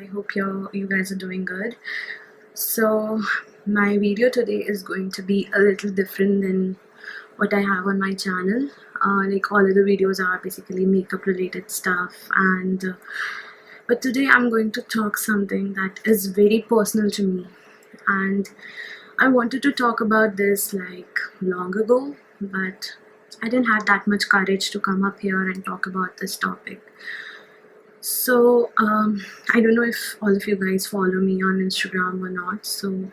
I hope you guys are doing good. So my video today is going to be a little different than what I have on my channel. Like all of the videos are basically makeup related stuff, and but today I'm going to talk something that is very personal to me, and I wanted to talk about this like long ago, but I didn't have that much courage to come up here and talk about this topic. So I don't know if all of you guys follow me on Instagram or not. So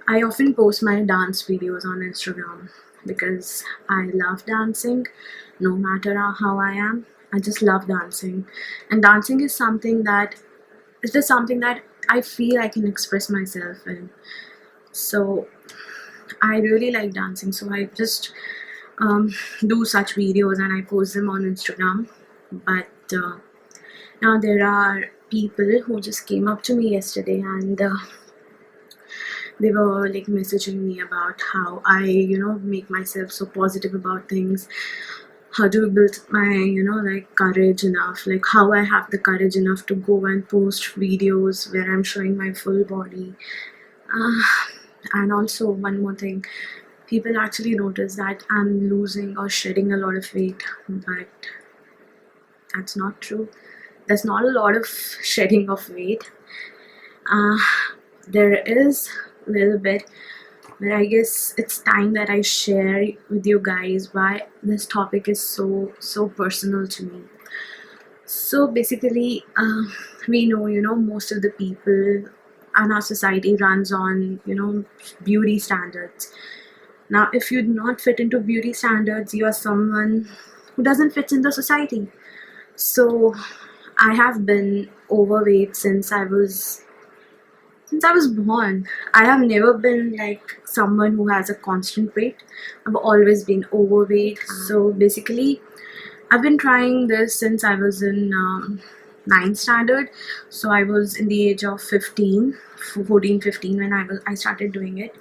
I often post my dance videos on Instagram because I love dancing no matter how I am. I just love dancing, and dancing is something that it's just something that I feel I can express myself in. So I really like dancing, so I just do such videos and I post them on Instagram. But now there are people who just came up to me yesterday, and they were like messaging me about how I make myself so positive about things, how to build my like courage enough, like how I have the courage enough to go and post videos where I'm showing my full body. uh, and also one more thing, people actually notice that I'm losing or shedding a lot of weight, but that's not true. There's not a lot of shedding of weight. uh, there is a little bit, but I guess it's time that I share with you guys why this topic is so personal to me. So basically, we know most of the people and our society runs on beauty standards. Now if you do not fit into beauty standards, you are someone who doesn't fit in the society. So I have been overweight since I was born. I have never been like someone who has a constant weight. I've always been overweight. So basically, I've been trying this since I was in ninth standard. So I was in the age of 15, 14, 15 when I started doing it.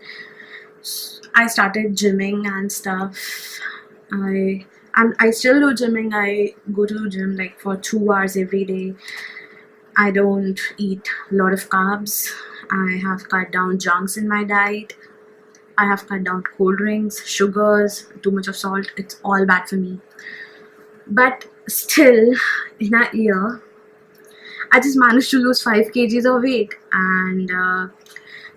I started gymming and stuff. I still do gymming. I go to the gym like for 2 hours every day. I don't eat a lot of carbs. I have cut down junks in my diet. I have cut down cold drinks, sugars, too much of salt. It's all bad for me. But still, in a year, I just managed to lose 5 kgs of weight, and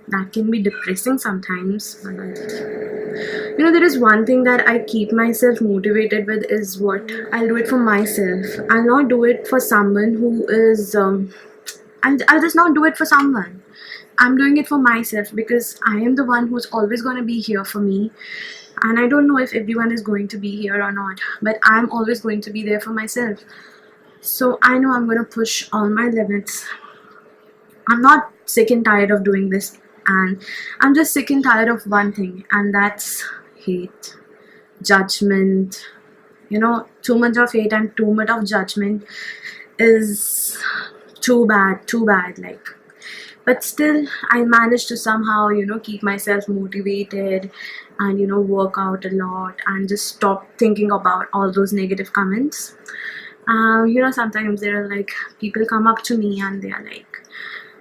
that can be depressing sometimes. But there is one thing that I keep myself motivated with is what I'll do it for myself. I'll not do it for someone who is. I'll just not do it for someone. I'm doing it for myself because I am the one who's always going to be here for me. And I don't know if everyone is going to be here or not, but I'm always going to be there for myself. So I know I'm going to push all my limits. I'm not sick and tired of doing this, and I'm just sick and tired of one thing, and that's hate, judgment. Too much of hate and too much of judgment is too bad, like. But still, I managed to somehow keep myself motivated and work out a lot and just stop thinking about all those negative comments. Sometimes there are like people come up to me and they are like,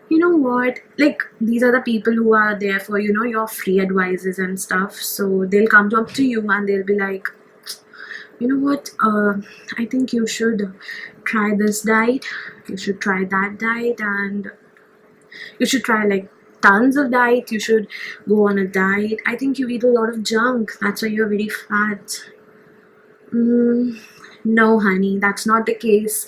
you know what, like these are the people who are there for your free advices and stuff. So they'll come up to you and they'll be like, you know what, I think you should try this diet, you should try that diet, and you should try like tons of diet, you should go on a diet. I think you eat a lot of junk, that's why you're very fat. No honey, that's not the case.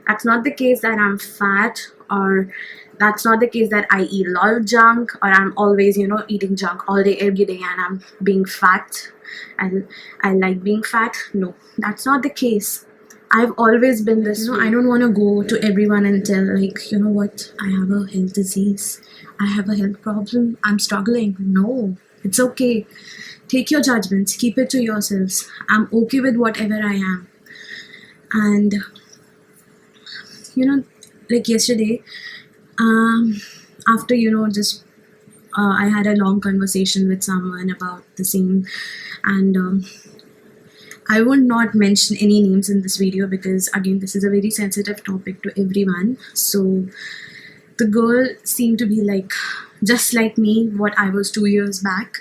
That's not the case that I'm fat, or that's not the case that I eat a lot of junk, or I'm always eating junk all day every day and I'm being fat and I like being fat. No, that's not the case. I've always been this way. I don't want to go to everyone and tell like, you know what, I have a health disease, I have a health problem, I'm struggling. No, it's okay. Take your judgments, keep it to yourselves. I'm okay with whatever I am. And like yesterday, after just I had a long conversation with someone about the same, and I will not mention any names in this video because again this is a very sensitive topic to everyone. So the girl seemed to be like just like me, what I was 2 years back.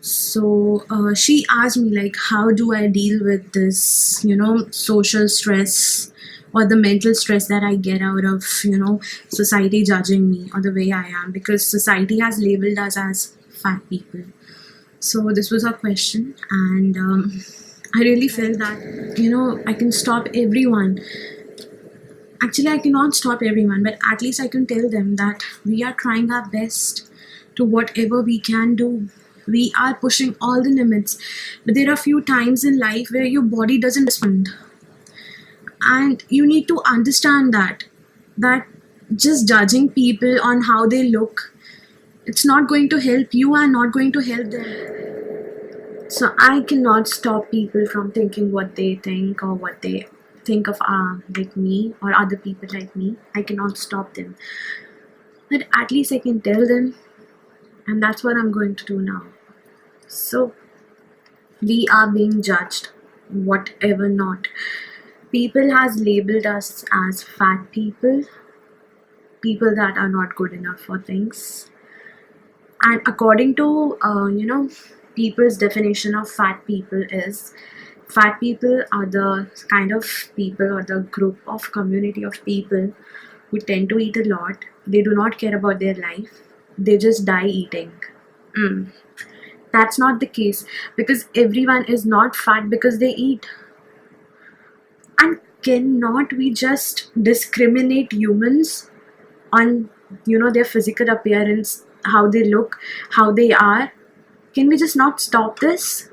So she asked me like, how do I deal with this, social stress or the mental stress that I get out of, society judging me or the way I am, because society has labeled us as fat people. So this was her question, and I really felt that, I can stop everyone. Actually, I cannot stop everyone, but at least I can tell them that we are trying our best to whatever we can do. We are pushing all the limits, but there are few times in life where your body doesn't respond, and you need to understand that just judging people on how they look, it's not going to help you and not going to help them. So I cannot stop people from thinking what they think or what they think of like me or other people like me. I cannot stop them, but at least I can tell them, and that's what I'm going to do now. So we are being judged, whatever not. People has labeled us as fat people, people that are not good enough for things. And according to people's definition of fat people is, fat people are the kind of people or the group of community of people who tend to eat a lot. They do not care about their life. They just die eating. Mm. That's not the case, because everyone is not fat because they eat. And cannot we just discriminate humans on their physical appearance, how they look, how they are? Can we just not stop this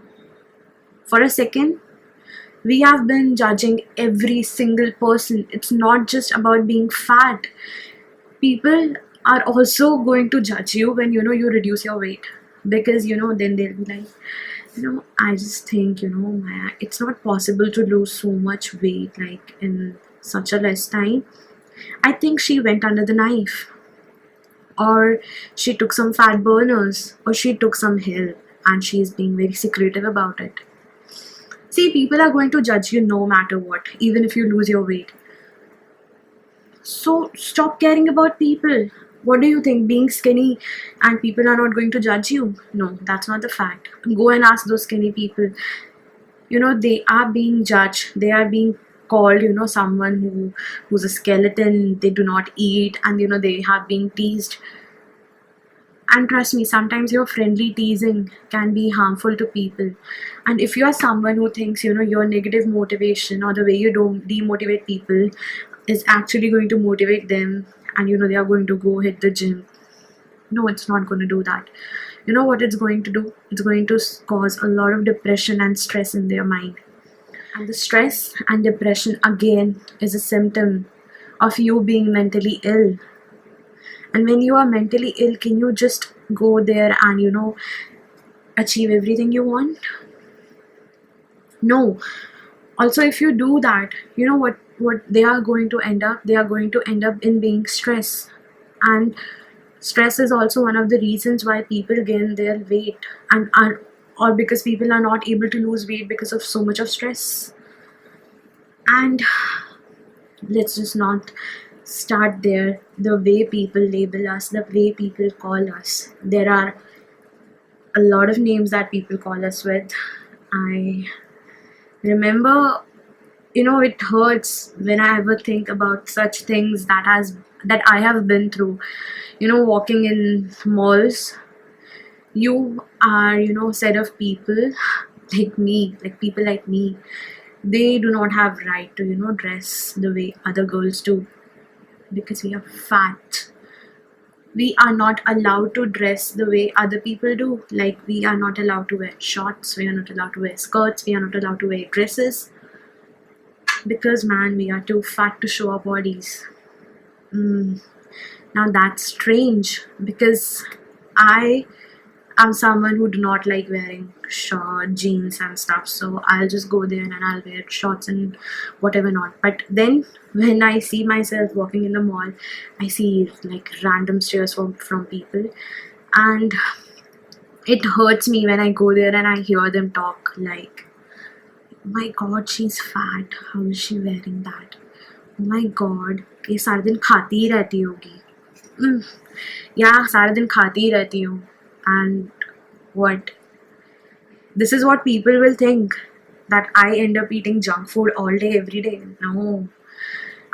for a second? We have been judging every single person. It's not just about being fat. People are also going to judge you when you reduce your weight, because then they'll be like, I just think, Maya, it's not possible to lose so much weight like in such a less time. I think she went under the knife, or she took some fat burners, or she took some help and she's being very secretive about it. See, people are going to judge you no matter what, even if you lose your weight. So stop caring about people. What do you think? Being skinny and people are not going to judge you? No, that's not the fact. Go and ask those skinny people. They are being judged. They are being called, someone who's a skeleton. They do not eat, and they have been teased. And trust me, sometimes your friendly teasing can be harmful to people. And if you are someone who thinks, your negative motivation or the way you don't demotivate people is actually going to motivate them, and they are going to go hit the gym, no, it's not going to do that. You know what it's going to do? It's going to cause a lot of depression and stress in their mind. And the stress and depression again is a symptom of you being mentally ill. And when you are mentally ill, can you just go there and achieve everything you want? No. Also, if you do that, what they are going to end up? They are going to end up in being stressed. And stress is also one of the reasons why people gain their weight, and are, or because people are not able to lose weight because of so much of stress. And let's just not start there. The way people label us, the way people call us, there are a lot of names that people call us with. I remember, it hurts when I ever think about such things that I have been through. Walking in malls, you are set of people like me, like people like me. They do not have right to dress the way other girls do, because we are fat. We are not allowed to dress the way other people do. Like, we are not allowed to wear shorts, we are not allowed to wear skirts, we are not allowed to wear dresses, because man, we are too fat to show our bodies. Now that's strange, because I am someone who do not like wearing short jeans and stuff, so I'll just go there and I'll wear shorts and whatever not. But then when I see myself walking in the mall, I see like random stares from people, and it hurts me when I go there and I hear them talk like, oh my god, she's fat, how is she wearing that? Oh my god, ये सारा दिन खाती ही रहती होगी. या सारा दिन खाती ही रहती हूँ. And what? This is what people will think, that I end up eating junk food all day, every day. No,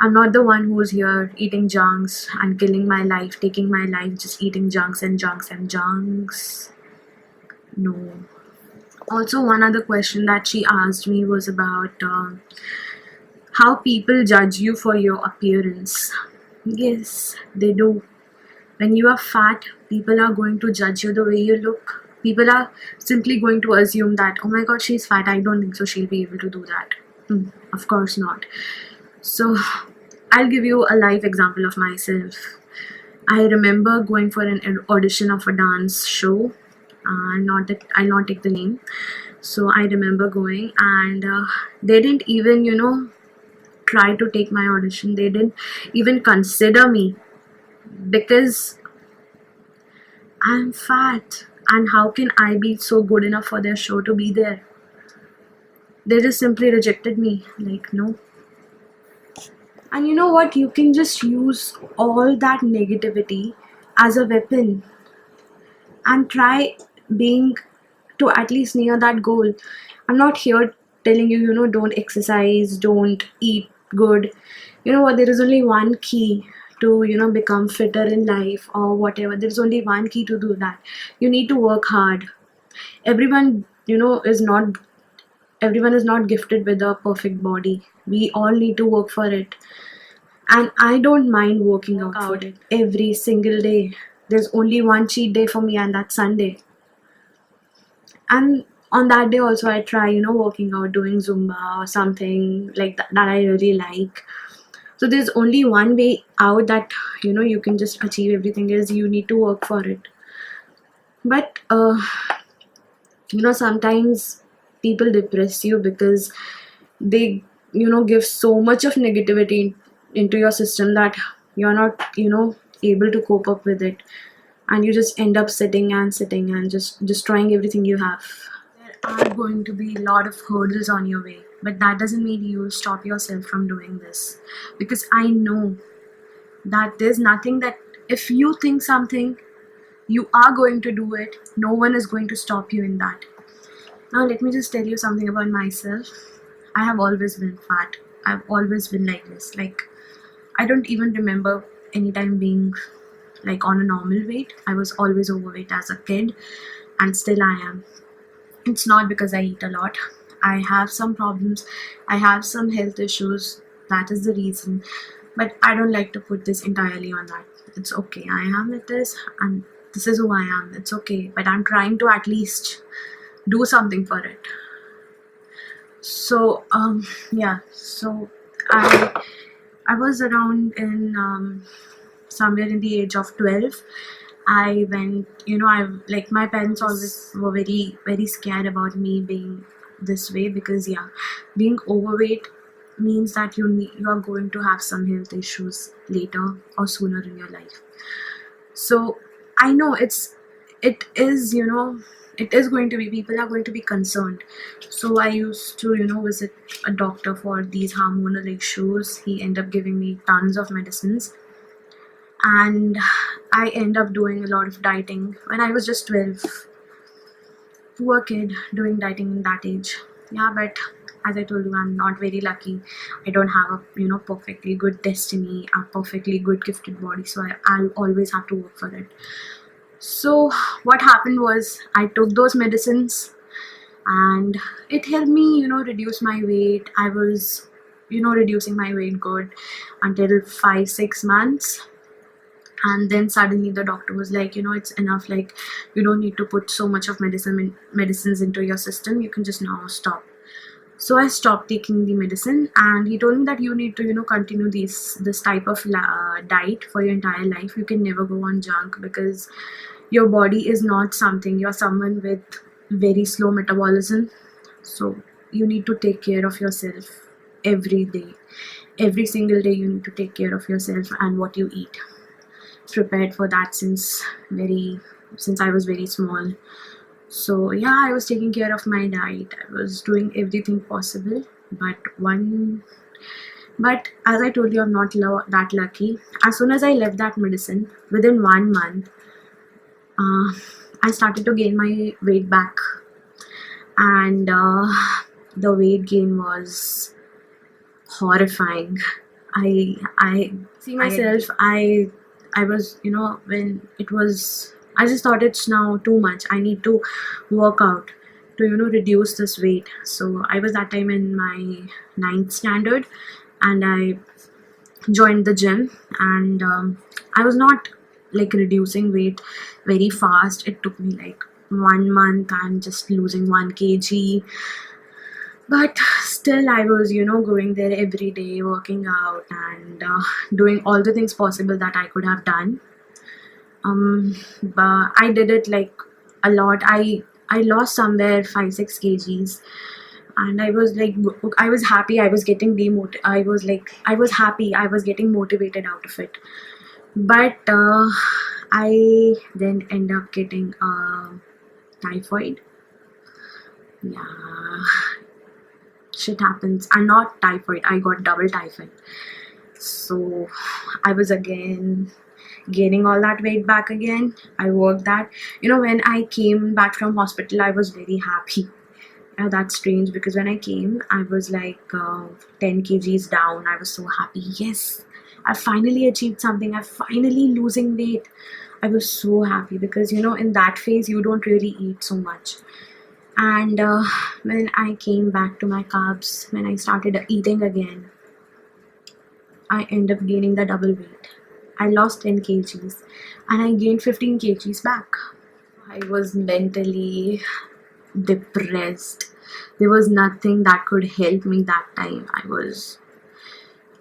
I'm not the one who's here eating junks and killing my life, taking my life, just eating junks and junks and junks. No. Also, one other question that she asked me was about how people judge you for your appearance. Yes, they do. When you are fat, people are going to judge you the way you look. People are simply going to assume that, oh my god, she's fat, I don't think so she'll be able to do that. Of course not. So, I'll give you a live example of myself. I remember going for an audition of a dance show. I'll not take the name. So I remember going, and they didn't even, try to take my audition. They didn't even consider me because I'm fat. And how can I be so good enough for their show to be there? They just simply rejected me. Like, no. And you know what? You can just use all that negativity as a weapon and try being to at least near that goal. I'm not here telling you, don't exercise, don't eat good. You know what? There is only one key to, become fitter in life or whatever. There's only one key to do that. You need to work hard. Everyone, everyone is not gifted with a perfect body. We all need to work for it. And I don't mind working out for it every single day. There's only one cheat day for me, and that's Sunday. And on that day also I try, working out, doing Zumba or something like that I really like. So there's only one way out that, you can just achieve everything, is you need to work for it. But sometimes people depress you because they, give so much of negativity into your system that you're not, able to cope up with it, and you just end up sitting and just destroying everything you have. There are going to be a lot of hurdles on your way, but that doesn't mean you stop yourself from doing this, because I know that there's nothing that if you think something, you are going to do it. No one is going to stop you in that. Now let me just tell you something about myself. I have always been fat. I've always been like this. Like, I don't even remember any time being like on a normal weight. I was always overweight as a kid, and still I am. It's not because I eat a lot. I have some problems. I have some health issues. That is the reason. But I don't like to put this entirely on that. It's okay. I am like this, and this is who I am. It's okay. But I'm trying to at least do something for it. So yeah. So I was around in somewhere in the age of 12. I went, I like, my parents always were very, very scared about me being this way, because yeah, being overweight means that you are going to have some health issues later or sooner in your life. So I know it is, it is going to be, people are going to be concerned. So I used to, visit a doctor for these hormonal issues. He ended up giving me tons of medicines, and I end up doing a lot of dieting when I was just 12. Poor kid doing dieting in that age. Yeah, but as I told you, I'm not very lucky. I don't have a, perfectly good destiny, a perfectly good gifted body, so I'll always have to work for it. So what happened was, I took those medicines and it helped me, reduce my weight. I was, reducing my weight good until 5-6 months. And then suddenly the doctor was like, it's enough, like, you don't need to put so much of medicines into your system, you can just now stop. So I stopped taking the medicine, and he told me that you need to, continue this type of diet for your entire life. You can never go on junk, because your body is not something, you're someone with very slow metabolism. So you need to take care of yourself every day. Every single day you need to take care of yourself and what you eat. Prepared for that since I was very small. So yeah, I was taking care of my diet. I was doing everything possible. But one But as I told you, I'm not that lucky. As soon as I left that medicine, within 1 month, uh, I started to gain my weight back, and the weight gain was horrifying. I see myself. I was, when it was, I just thought it's now too much. I need to work out to reduce this weight. So I was that time in my ninth standard, and I joined the gym, and I was not like reducing weight very fast. It took me like 1 month. I'm just losing 1 kg, but still I was going there every day, working out, and doing all the things possible that I could have done. But I did it like a lot. I lost somewhere 5-6 kgs, and I was like, I was happy. I was getting I was happy. I was getting motivated out of it. But I then end up getting typhoid. Yeah, shit happens. And not typhoid, I got double typhoid. So I was again gaining all that weight back again. I worked that. When I came back from hospital, I was very happy. That's strange, because when I came, I was like 10 kgs down. I was so happy. Yes, I finally achieved something. I'm finally losing weight. I was so happy because in that phase you don't really eat so much. And when I came back to my carbs, when I started eating again, I ended up gaining the double weight. I lost 10 kgs and I gained 15 kgs back. I was mentally depressed. There was nothing that could help me that time.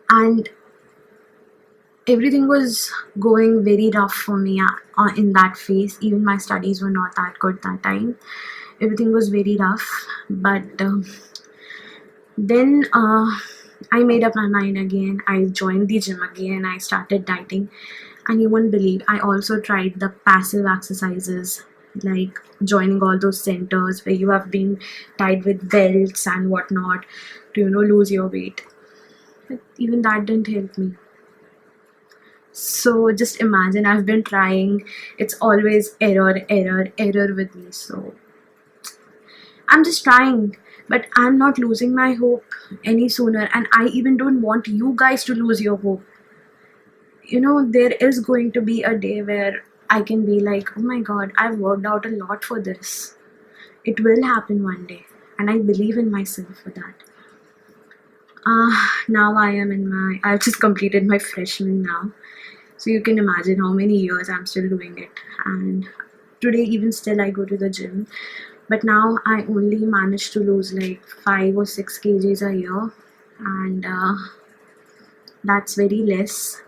And everything was going very rough for me in that phase. Even my studies were not that good that time. Everything was very rough. But then I made up my mind again. I joined the gym again. I started dieting, and you won't believe, I also tried the passive exercises, like joining all those centers where you have been tied with belts and whatnot to lose your weight. But even that didn't help me. So just imagine, I've been trying. It's always error with me. So I'm just trying, but I'm not losing my hope any sooner, and I even don't want you guys to lose your hope. There is going to be a day where I can be like, oh my god, I've worked out a lot for this. It will happen one day, and I believe in myself for that. Now I've just completed my freshman now. So you can imagine how many years I'm still doing it. And today, even still, I go to the gym. But now I only manage to lose like 5 or 6 kgs a year. And that's very less.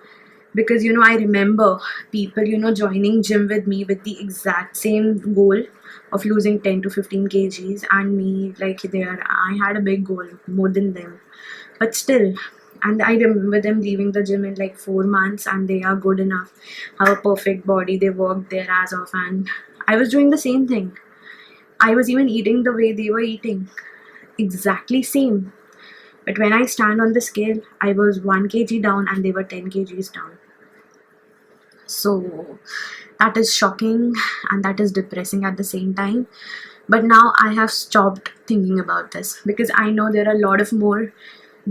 Because, I remember people, joining gym with me with the exact same goal of losing 10 to 15 kgs. And me, like, I had a big goal, more than them. But still, and I remember them leaving the gym in like 4 months, and they are good enough, have a perfect body, they work their ass off, and I was doing the same thing. I was even eating the way they were eating, exactly same. But when I stand on the scale, I was 1 kg down and they were 10 kgs down. So that is shocking and that is depressing at the same time. But now I have stopped thinking about this, because I know there are a lot of more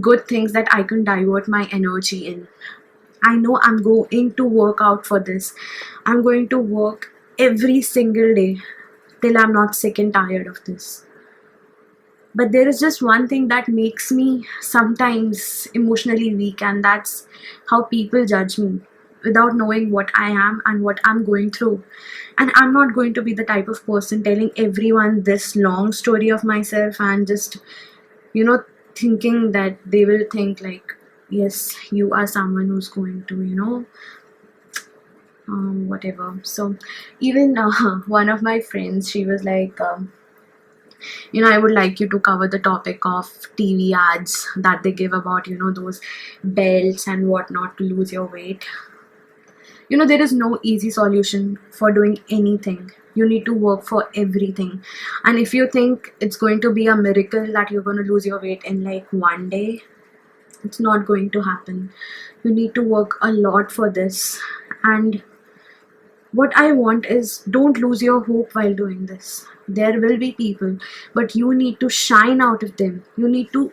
good things that I can divert my energy in. I know I'm going to work out for this. I'm going to work every single day till I'm not sick and tired of this. But there is just one thing that makes me sometimes emotionally weak, and that's how people judge me without knowing what I am and what I'm going through. And I'm not going to be the type of person telling everyone this long story of myself and just, thinking that they will think like, yes, you are someone who's going to, whatever. So even one of my friends, she was like, I would like you to cover the topic of TV ads that they give about, those belts and whatnot to lose your weight. There is no easy solution for doing anything. You need to work for everything. And if you think it's going to be a miracle that you're going to lose your weight in like one day, It's not going to happen. You need to work a lot for this. And what I want is, don't lose your hope while doing this. There will be people, but you need to shine out of them. You need to,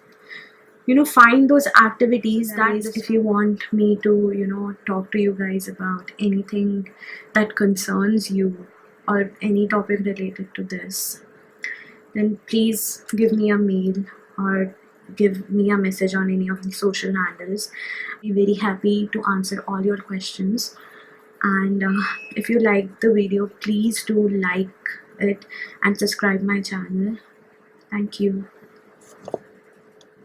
find those activities that, if you want me to, talk to you guys about anything that concerns you or any topic related to this, then please give me a mail or give me a message on any of the social handles. I'll be very happy to answer all your questions. And if you like the video, please do like it and subscribe my channel. Thank you.